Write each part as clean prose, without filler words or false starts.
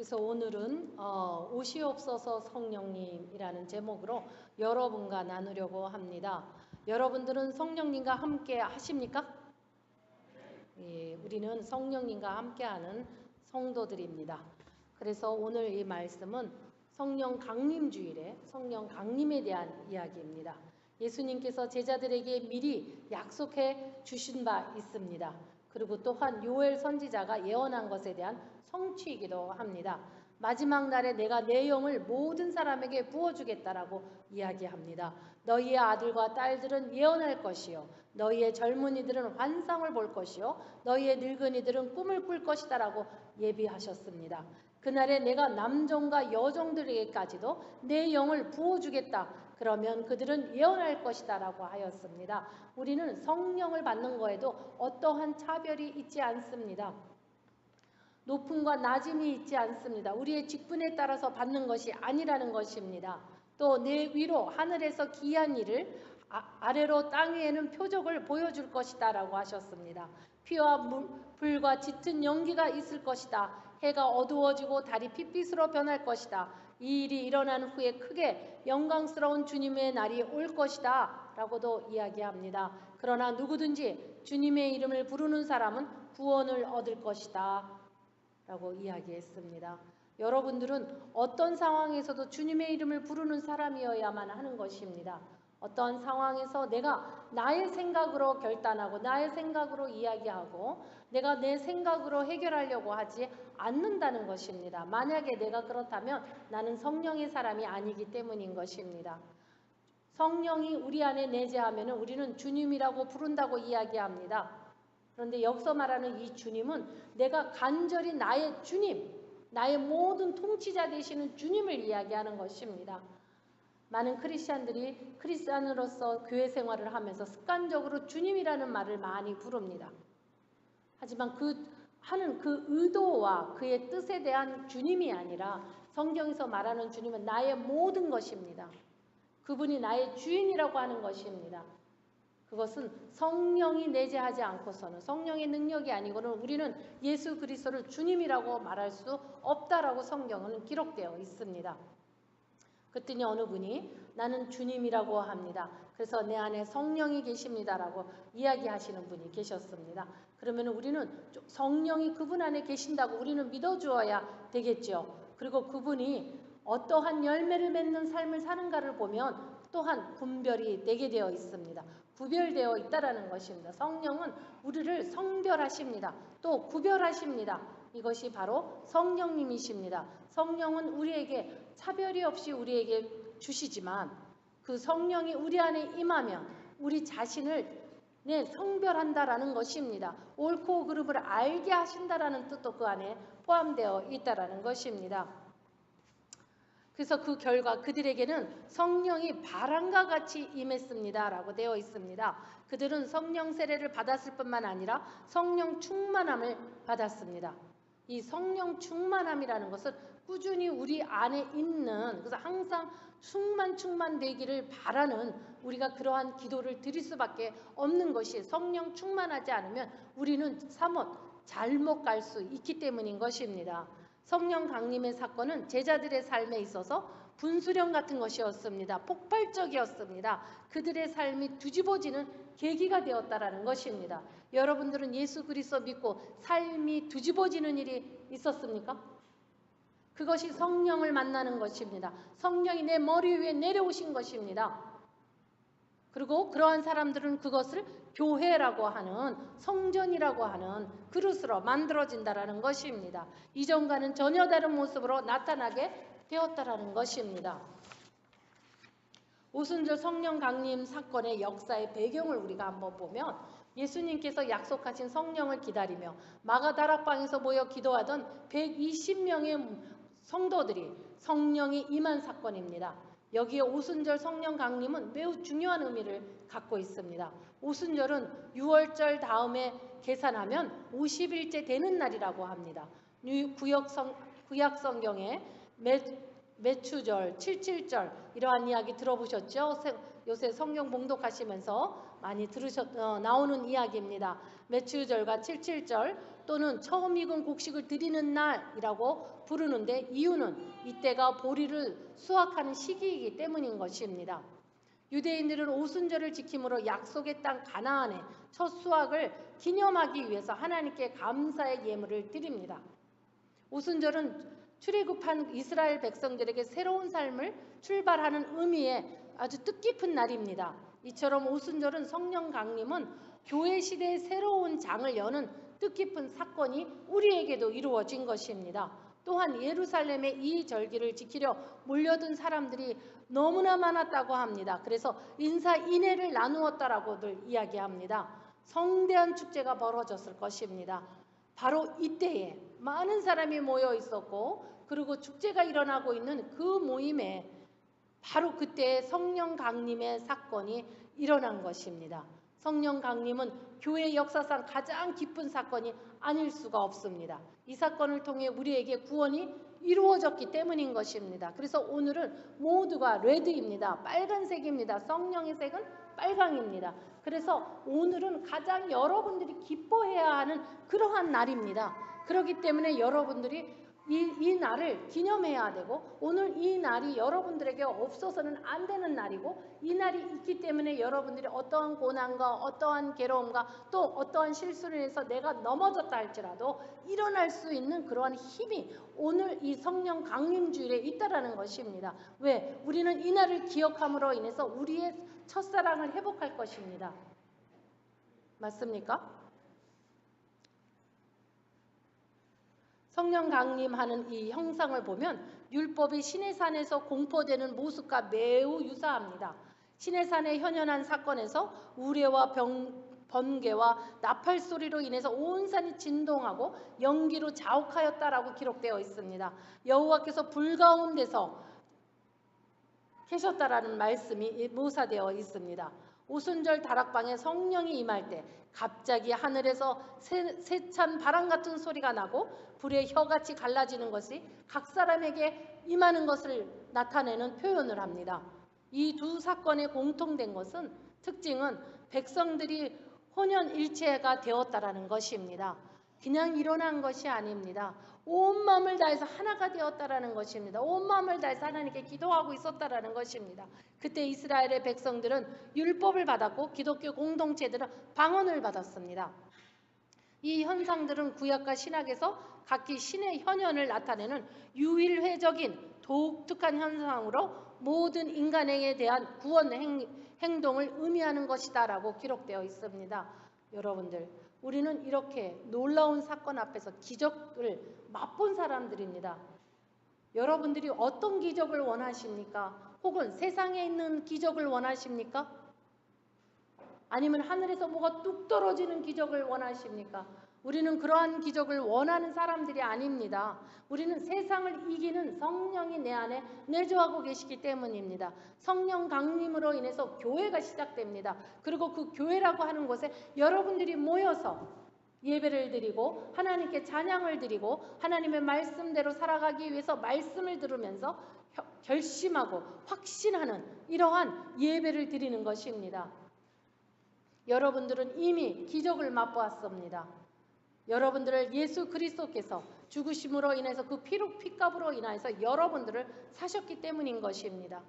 그래서 오늘은 오시옵소서 성령님이라는 제목으로 여러분과 나누려고 합니다. 여러분들은 성령님과 함께 하십니까? 예, 우리는 성령님과 함께하는 성도들입니다. 그래서 오늘 이 말씀은 성령 강림주일에 성령 강림에 대한 이야기입니다. 예수님께서 제자들에게 미리 약속해 주신 바 있습니다. 그리고 또한 요엘 선지자가 예언한 것에 대한 성취이기도 합니다. 마지막 날에 내가 내 영을 모든 사람에게 부어주겠다라고 이야기합니다. 너희의 아들과 딸들은 예언할 것이요 너희의 젊은이들은 환상을 볼 것이요 너희의 늙은이들은 꿈을 꿀 것이다라고 예비하셨습니다. 그날에 내가 남종과 여종들에게까지도 내 영을 부어주겠다. 그러면 그들은 예언할 것이다 라고 하였습니다. 우리는 성령을 받는 거에도 어떠한 차별이 있지 않습니다. 높음과 낮음이 있지 않습니다. 우리의 직분에 따라서 받는 것이 아니라는 것입니다. 또 내 위로 하늘에서 기이한 일을 아래로 땅 위에는 표적을 보여줄 것이다 라고 하셨습니다. 피와 불과 짙은 연기가 있을 것이다. 해가 어두워지고 달이 핏빛으로 변할 것이다. 이 일이 일어난 후에 크게 영광스러운 주님의 날이 올 것이다 라고도 이야기합니다. 그러나 누구든지 주님의 이름을 부르는 사람은 구원을 얻을 것이다 라고 이야기했습니다. 여러분들은 어떤 상황에서도 주님의 이름을 부르는 사람이어야만 하는 것입니다. 어떤 상황에서 내가 나의 생각으로 결단하고 나의 생각으로 이야기하고 내가 내 생각으로 해결하려고 하지 않는다는 것입니다. 만약에 내가 그렇다면 나는 성령의 사람이 아니기 때문인 것입니다. 성령이 우리 안에 내재하면 우리는 주님이라고 부른다고 이야기합니다. 그런데 여기서 말하는 이 주님은 내가 간절히 나의 주님, 나의 모든 통치자 되시는 주님을 이야기하는 것입니다. 많은 크리스찬들이 크리스찬으로서 교회 생활을 하면서 습관적으로 주님이라는 말을 많이 부릅니다. 하지만 하는 그 의도와 그의 뜻에 대한 주님이 아니라 성경에서 말하는 주님은 나의 모든 것입니다. 그분이 나의 주인이라고 하는 것입니다. 그것은 성령이 내재하지 않고서는 성령의 능력이 아니고는 우리는 예수 그리스도를 주님이라고 말할 수 없다라고 성경은 기록되어 있습니다. 그랬더니 어느 분이 나는 주님이라고 합니다. 그래서 내 안에 성령이 계십니다라고 이야기하시는 분이 계셨습니다. 그러면 우리는 성령이 그분 안에 계신다고 우리는 믿어주어야 되겠죠. 그리고 그분이 어떠한 열매를 맺는 삶을 사는가를 보면 또한 분별이 되게 되어 있습니다. 구별되어 있다라는 것입니다. 성령은 우리를 성별하십니다. 또 구별하십니다. 이것이 바로 성령님이십니다. 성령은 우리에게 차별이 없이 우리에게 주시지만 그 성령이 우리 안에 임하면 우리 자신을 성별한다라는 것입니다. 옳고 그름을 알게 하신다라는 뜻도 그 안에 포함되어 있다라는 것입니다. 그래서 그 결과 그들에게는 성령이 바람과 같이 임했습니다 라고 되어 있습니다. 그들은 성령 세례를 받았을 뿐만 아니라 성령 충만함을 받았습니다. 이 성령 충만함이라는 것은 꾸준히 우리 안에 있는, 그래서 항상 충만되기를 바라는 우리가 그러한 기도를 드릴 수밖에 없는 것이, 성령 충만하지 않으면 우리는 사뭇 잘못 갈 수 있기 때문인 것입니다. 성령 강림의 사건은 제자들의 삶에 있어서 분수령 같은 것이었습니다. 폭발적이었습니다. 그들의 삶이 뒤집어지는 계기가 되었다라는 것입니다. 여러분들은 예수 그리스도 믿고 삶이 뒤집어지는 일이 있었습니까? 그것이 성령을 만나는 것입니다. 성령이 내 머리 위에 내려오신 것입니다. 그리고 그러한 사람들은 그것을 교회라고 하는, 성전이라고 하는 그릇으로 만들어진다라는 것입니다. 이전과는 전혀 다른 모습으로 나타나게 되었다라는 것입니다. 오순절 성령 강림 사건의 역사의 배경을 우리가 한번 보면 예수님께서 약속하신 성령을 기다리며 마가다락방에서 모여 기도하던 120명의 성도들이 성령이 임한 사건입니다. 여기에 오순절 성령 강림은 매우 중요한 의미를 갖고 있습니다. 오순절은 6월절 다음에 계산하면 50일째 되는 날이라고 합니다. 구약 성경에 매추절, 칠칠절 이러한 이야기 들어보셨죠? 요새 성경 봉독하시면서 많이 나오는 이야기입니다. 매추절과 칠칠절 또는 처음 익은 곡식을 드리는 날이라고 부르는데 이유는 이때가 보리를 수확하는 시기이기 때문인 것입니다. 유대인들은 오순절을 지킴으로 약속의 땅 가나안의 첫 수확을 기념하기 위해서 하나님께 감사의 예물을 드립니다. 오순절은 출애굽한 이스라엘 백성들에게 새로운 삶을 출발하는 의미의 아주 뜻깊은 날입니다. 이처럼 오순절은 성령 강림은 교회 시대의 새로운 장을 여는 뜻깊은 사건이 우리에게도 이루어진 것입니다. 또한 예루살렘의 이 절기를 지키려 몰려든 사람들이 너무나 많았다고 합니다. 그래서 인사인해를 나누었다라고들 이야기합니다. 성대한 축제가 벌어졌을 것입니다. 바로 이때에 많은 사람이 모여 있었고 그리고 축제가 일어나고 있는 그 모임에 바로 그때 성령 강림의 사건이 일어난 것입니다. 성령 강림은 교회 역사상 가장 기쁜 사건이 아닐 수가 없습니다. 이 사건을 통해 우리에게 구원이 이루어졌기 때문인 것입니다. 그래서 오늘은 모두가 레드입니다. 빨간색입니다. 성령의 색은 빨강입니다. 그래서 오늘은 가장 여러분들이 기뻐해야 하는 그러한 날입니다. 그렇기 때문에 여러분들이 이 날을 기념해야 되고 오늘 이 날이 여러분들에게 없어서는 안 되는 날이고 이 날이 있기 때문에 여러분들이 어떠한 고난과 어떠한 괴로움과 또 어떠한 실수를 해서 내가 넘어졌다 할지라도 일어날 수 있는 그러한 힘이 오늘 이 성령 강림주일에 있다라는 것입니다. 왜? 우리는 이 날을 기억함으로 인해서 우리의 첫사랑을 회복할 것입니다. 맞습니까? 성령 강림하는 이 형상을 보면 율법이 시내산에서 공포되는 모습과 매우 유사합니다. 시내산의 현연한 사건에서 우레와 번개와 나팔 소리로 인해서 온 산이 진동하고 연기로 자욱하였다라고 기록되어 있습니다. 여호와께서 불 가운데서 계셨다라는 말씀이 묘사되어 있습니다. 오순절 다락방에 성령이 임할 때 갑자기 하늘에서 세찬 바람 같은 소리가 나고 불의 혀같이 갈라지는 것이 각 사람에게 임하는 것을 나타내는 표현을 합니다. 이 두 사건의 공통된 것은 특징은 백성들이 혼연일체가 되었다라는 것입니다. 그냥 일어난 것이 아닙니다. 온 마음을 다해서 하나가 되었다라는 것입니다. 온 마음을 다해서 하나님께 기도하고 있었다라는 것입니다. 그때 이스라엘의 백성들은 율법을 받았고 기독교 공동체들은 방언을 받았습니다. 이 현상들은 구약과 신약에서 각기 신의 현현을 나타내는 유일회적인 독특한 현상으로 모든 인간에게 대한 구원 행동을 의미하는 것이다라고 기록되어 있습니다. 여러분들, 우리는 이렇게 놀라운 사건 앞에서 기적을 맛본 사람들입니다. 여러분들이 어떤 기적을 원하십니까? 혹은 세상에 있는 기적을 원하십니까? 아니면 하늘에서 뭐가 뚝 떨어지는 기적을 원하십니까? 우리는 그러한 기적을 원하는 사람들이 아닙니다. 우리는 세상을 이기는 성령이 내 안에 내주하고 계시기 때문입니다. 성령 강림으로 인해서 교회가 시작됩니다. 그리고 그 교회라고 하는 곳에 여러분들이 모여서 예배를 드리고 하나님께 찬양을 드리고 하나님의 말씀대로 살아가기 위해서 말씀을 들으면서 결심하고 확신하는 이러한 예배를 드리는 것입니다. 여러분들은 이미 기적을 맛보았습니다. 여러분들을 예수 그리스도께서 죽으심으로 인해서 그 피값으로 인하여서 여러분들을 사셨기 때문인 것입니다.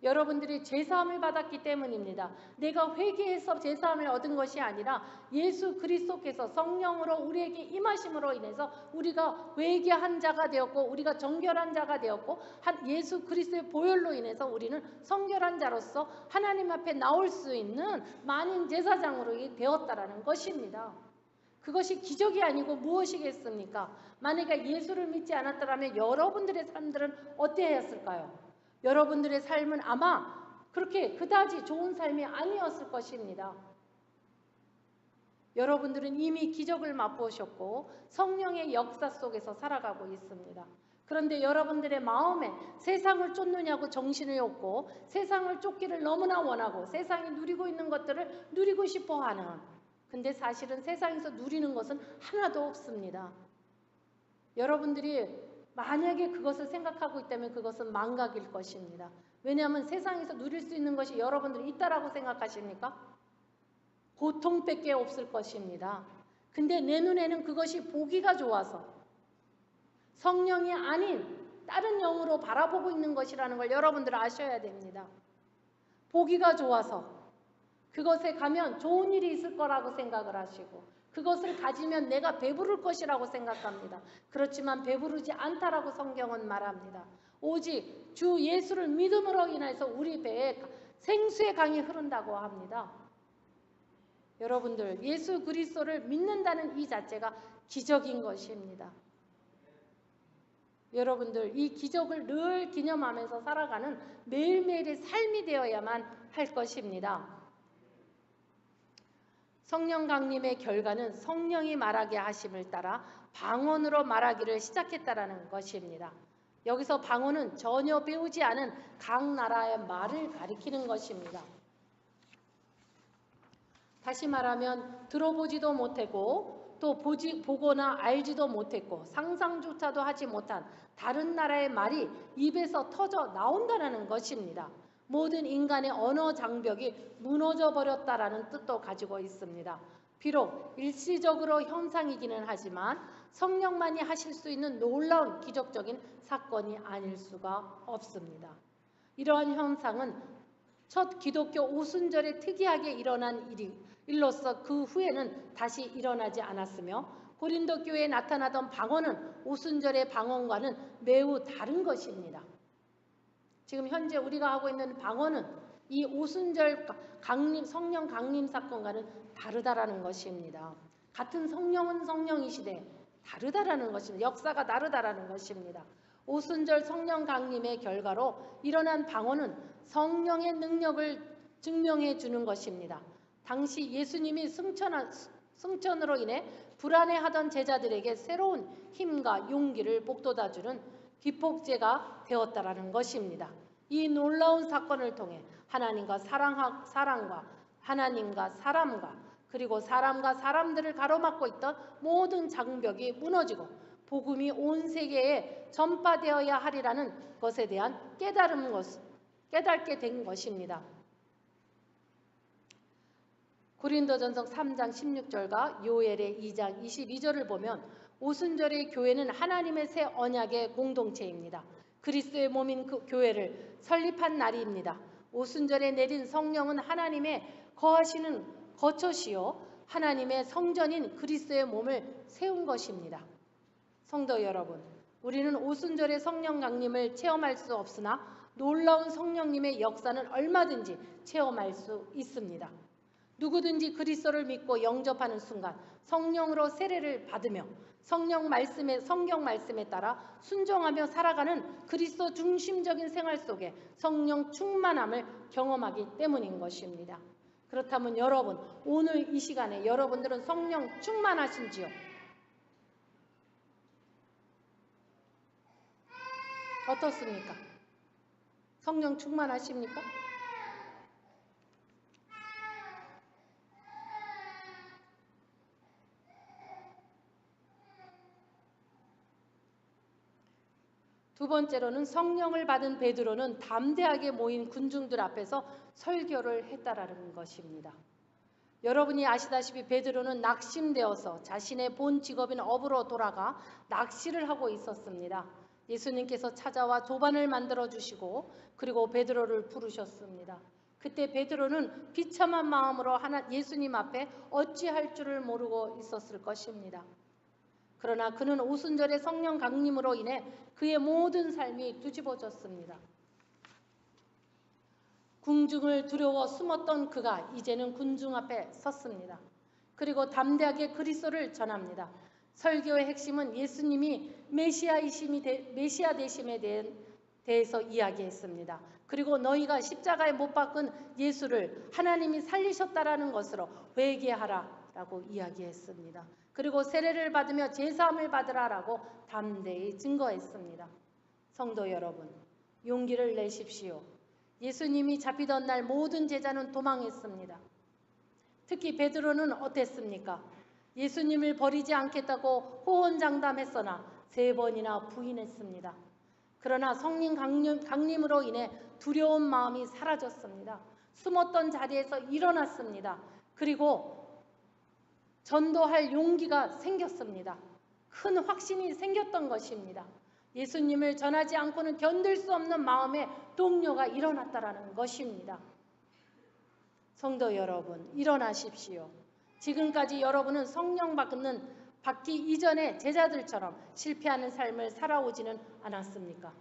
여러분들이 죄사함을 받았기 때문입니다. 내가 회개해서 죄사함을 얻은 것이 아니라 예수 그리스도께서 성령으로 우리에게 임하심으로 인해서 우리가 회개한 자가 되었고 우리가 정결한 자가 되었고 예수 그리스도의 보혈로 인해서 우리는 성결한 자로서 하나님 앞에 나올 수 있는 만인 제사장으로 되었다라는 것입니다. 그것이 기적이 아니고 무엇이겠습니까? 만약에 예수를 믿지 않았더라면 여러분들의 삶들은 어떠했을까요? 여러분들의 삶은 아마 그렇게 그다지 좋은 삶이 아니었을 것입니다. 여러분들은 이미 기적을 맛보셨고 성령의 역사 속에서 살아가고 있습니다. 그런데 여러분들의 마음에 세상을 쫓느냐고 정신을 얻고 세상을 쫓기를 너무나 원하고 세상이 누리고 있는 것들을 누리고 싶어하는, 근데 사실은 세상에서 누리는 것은 하나도 없습니다. 여러분들이 만약에 그것을 생각하고 있다면 그것은 망각일 것입니다. 왜냐하면 세상에서 누릴 수 있는 것이 여러분들이 있다라고 생각하십니까? 고통밖에 없을 것입니다. 근데 내 눈에는 그것이 보기가 좋아서 성령이 아닌 다른 영으로 바라보고 있는 것이라는 걸 여러분들 아셔야 됩니다. 보기가 좋아서 그것에 가면 좋은 일이 있을 거라고 생각을 하시고 그것을 가지면 내가 배부를 것이라고 생각합니다. 그렇지만 배부르지 않다라고 성경은 말합니다. 오직 주 예수를 믿음으로 인해서 우리 배에 생수의 강이 흐른다고 합니다. 여러분들 예수 그리스도를 믿는다는 이 자체가 기적인 것입니다. 여러분들 이 기적을 늘 기념하면서 살아가는 매일매일의 삶이 되어야만 할 것입니다. 성령 강림의 결과는 성령이 말하게 하심을 따라 방언으로 말하기를 시작했다라는 것입니다. 여기서 방언은 전혀 배우지 않은 각 나라의 말을 가리키는 것입니다. 다시 말하면 들어보지도 못했고 또 보거나 알지도 못했고 상상조차도 하지 못한 다른 나라의 말이 입에서 터져 나온다는 것입니다. 모든 인간의 언어 장벽이 무너져 버렸다라는 뜻도 가지고 있습니다. 비록 일시적으로 현상이기는 하지만 성령만이 하실 수 있는 놀라운 기적적인 사건이 아닐 수가 없습니다. 이러한 현상은 첫 기독교 오순절에 특이하게 일어난 일로서 그 후에는 다시 일어나지 않았으며 고린도 교회에 나타나던 방언은 오순절의 방언과는 매우 다른 것입니다. 지금 현재 우리가 하고 있는 방언은 이 오순절 성령 강림 사건과는 다르다라는 것입니다. 같은 성령은 성령이시되 다르다라는 것입니다. 역사가 다르다라는 것입니다. 오순절 성령 강림의 결과로 일어난 방언은 성령의 능력을 증명해 주는 것입니다. 당시 예수님이 승천으로 인해 불안해하던 제자들에게 새로운 힘과 용기를 북돋아주는 기폭제가 되었다라는 것입니다. 이 놀라운 사건을 통해 하나님과 사랑과 하나님과 사람과 그리고 사람과 사람들을 가로막고 있던 모든 장벽이 무너지고 복음이 온 세계에 전파되어야 하리라는 것에 대한 깨닫게 된 것입니다. 고린도전서 3장 16절과 요엘의 2장 22절을 보면 오순절의 교회는 하나님의 새 언약의 공동체입니다. 그리스도의 몸인 그 교회를 설립한 날입니다. 오순절에 내린 성령은 하나님의 거하시는 거처시요 하나님의 성전인 그리스도의 몸을 세운 것입니다. 성도 여러분, 우리는 오순절의 성령 강림을 체험할 수 없으나 놀라운 성령님의 역사는 얼마든지 체험할 수 있습니다. 누구든지 그리스도를 믿고 영접하는 순간 성령으로 세례를 받으며 성경 말씀에 따라 순종하며 살아가는 그리스도 중심적인 생활 속에 성령 충만함을 경험하기 때문인 것입니다. 그렇다면 여러분, 오늘 이 시간에 여러분들은 성령 충만하신지요? 어떻습니까? 성령 충만하십니까? 두 번째로는 성령을 받은 베드로는 담대하게 모인 군중들 앞에서 설교를 했다라는 것입니다. 여러분이 아시다시피 베드로는 낙심되어서 자신의 본 직업인 어부로 돌아가 낚시를 하고 있었습니다. 예수님께서 찾아와 조반을 만들어 주시고 그리고 베드로를 부르셨습니다. 그때 베드로는 비참한 마음으로 예수님 앞에 어찌할 줄을 모르고 있었을 것입니다. 그러나 그는 오순절의 성령 강림으로 인해 그의 모든 삶이 뒤집어졌습니다. 군중을 두려워 숨었던 그가 이제는 군중 앞에 섰습니다. 그리고 담대하게 그리스도를 전합니다. 설교의 핵심은 예수님이 메시아 되심에 대해서 이야기했습니다. 그리고 너희가 십자가에 못 박은 예수를 하나님이 살리셨다라는 것으로 회개하라라고 이야기했습니다. 그리고 세례를 받으며 제사함을 받으라라고 담대히 증거했습니다. 성도 여러분, 용기를 내십시오. 예수님이 잡히던 날 모든 제자는 도망했습니다. 특히 베드로는 어땠습니까? 예수님을 버리지 않겠다고 호언장담했으나 3번이나 부인했습니다. 그러나 성령 강림으로 인해 두려운 마음이 사라졌습니다. 숨었던 자리에서 일어났습니다. 그리고 전도할 용기가 생겼습니다. 큰 확신이 생겼던 것입니다. 예수님을 전하지 않고는 견딜 수 없는 마음의 동료가 일어났다라는 것입니다. 성도 여러분, 일어나십시오. 지금까지 여러분은 성령 받기 이전의 제자들처럼 실패하는 삶을 살아오지는 않았습니까?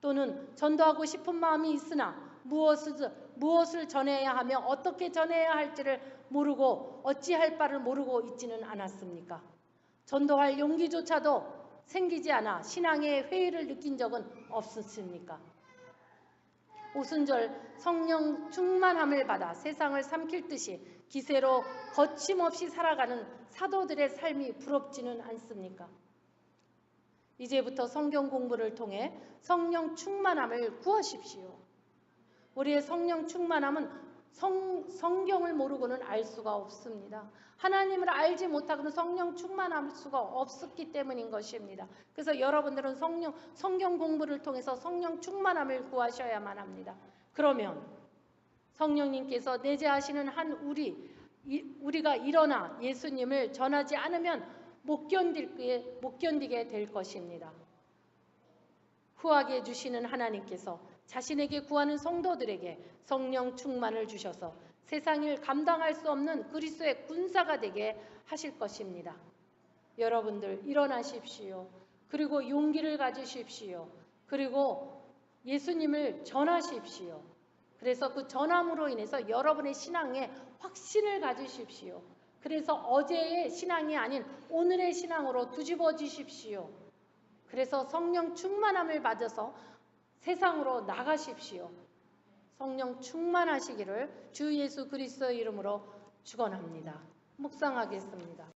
또는 전도하고 싶은 마음이 있으나 무엇을 전해야 하며 어떻게 전해야 할지를 모르고 어찌할 바를 모르고 있지는 않았습니까? 전도할 용기조차도 생기지 않아 신앙의 회의를 느낀 적은 없으십니까? 오순절 성령 충만함을 받아 세상을 삼킬 듯이 기세로 거침없이 살아가는 사도들의 삶이 부럽지는 않습니까? 이제부터 성경 공부를 통해 성령 충만함을 구하십시오. 우리의 성령 충만함은 성경을 모르고는 알 수가 없습니다. 하나님을 알지 못하고는 성령 충만할 수가 없었기 때문인 것입니다. 그래서 여러분들은 성경 공부를 통해서 성령 충만함을 구하셔야만 합니다. 그러면 성령님께서 내재하시는 한 우리가 일어나 예수님을 전하지 않으면 못 견디게 될 것입니다. 후하게 주시는 하나님께서 자신에게 구하는 성도들에게 성령 충만을 주셔서 세상을 감당할 수 없는 그리스도의 군사가 되게 하실 것입니다. 여러분들 일어나십시오. 그리고 용기를 가지십시오. 그리고 예수님을 전하십시오. 그래서 그 전함으로 인해서 여러분의 신앙에 확신을 가지십시오. 그래서 어제의 신앙이 아닌 오늘의 신앙으로 뒤집어지십시오. 그래서 성령 충만함을 받아서 세상으로 나가십시오. 성령 충만하시기를 주 예수 그리스도의 이름으로 축원합니다. 묵상하겠습니다.